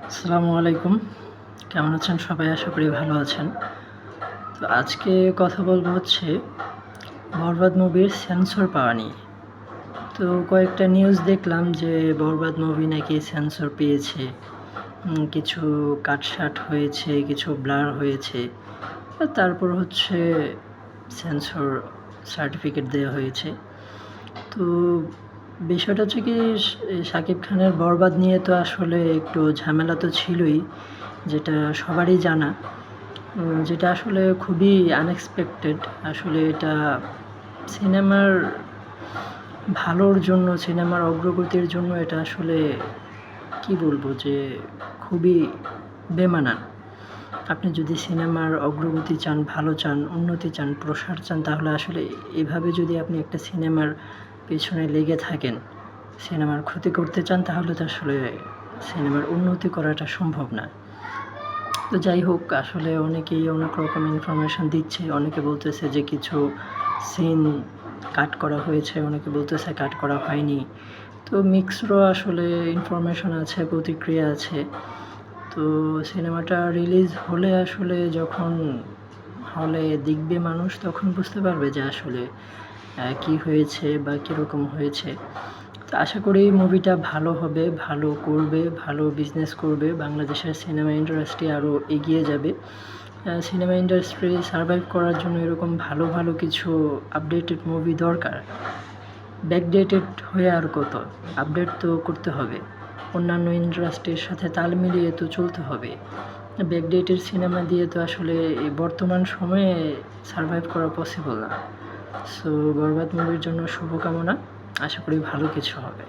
আসসালামু আলাইকুম। কেমন আছেন সবাই? আশা করি ভালো আছেন। তো আজকে কথা বলবো হচ্ছে বরবাদ মুভির সেন্সর পাওয়া নিয়ে। তো কয়েকটা নিউজ দেখলাম যে বরবাদ মুভি নাকি সেন্সর পেয়েছে। কিছু কাটছাঁট হয়েছে, কিছু ব্লার হয়েছে। তারপর হচ্ছে সেন্সর সার্টিফিকেট দেওয়া হয়েছে। তো বিষয়টা হচ্ছে কি শাকিব খানের বরবাদ নিয়ে তো আসলে একটু ঝামেলা তো ছিলই, যেটা সবারই জানা। যেটা আসলে খুবই আনএক্সপেক্টেড। আসলে এটা সিনেমার ভালোর জন্য, সিনেমার অগ্রগতির জন্য এটা আসলে কি বলবো যে খুবই বেমানান। আপনি যদি সিনেমার অগ্রগতি চান, ভালো চান, উন্নতি চান, প্রসার চান, তাহলে আসলে এভাবে যদি আপনি একটা সিনেমার পেছনে লেগে থাকেন, সিনেমার ক্ষতি করতে চান, তাহলে তো আসলে সিনেমার উন্নতি করাটা সম্ভব না। তো যাই হোক, আসলে অনেকেই অনেক রকম ইনফরমেশন দিচ্ছে। অনেকে বলতেছে যে কিছু সিন কাট করা হয়েছে, অনেকে বলতেছে কাট করা হয়নি। তো মিক্সডও আসলে ইনফরমেশন আছে, প্রতিক্রিয়া আছে। তো সিনেমাটা রিলিজ হলে আসলে যখন হলে দেখবে মানুষ, তখন বুঝতে পারবে যে আসলে কী হয়েছে বা কীরকম হয়েছে। তো আশা করি মুভিটা ভালো হবে, ভালো করবে, ভালো বিজনেস করবে। বাংলাদেশের সিনেমা ইন্ডাস্ট্রি আরও এগিয়ে যাবে। সিনেমা ইন্ডাস্ট্রি সারভাইভ করার জন্য এরকম ভালো ভালো কিছু আপডেটেড মুভি দরকার। ব্যাকডেটেড হয়ে আর কত? আপডেট তো করতে হবে। অন্যান্য ইন্ডাস্ট্রির সাথে তাল মিলিয়ে তো চলতে হবে। ব্যাকডেটেড সিনেমা দিয়ে তো আসলে এই বর্তমান সময়ে সারভাইভ করা পসিবল না। সো বরবাদ মুভির জন্য শুভকামনা। আশা করি ভালো কিছু হবে।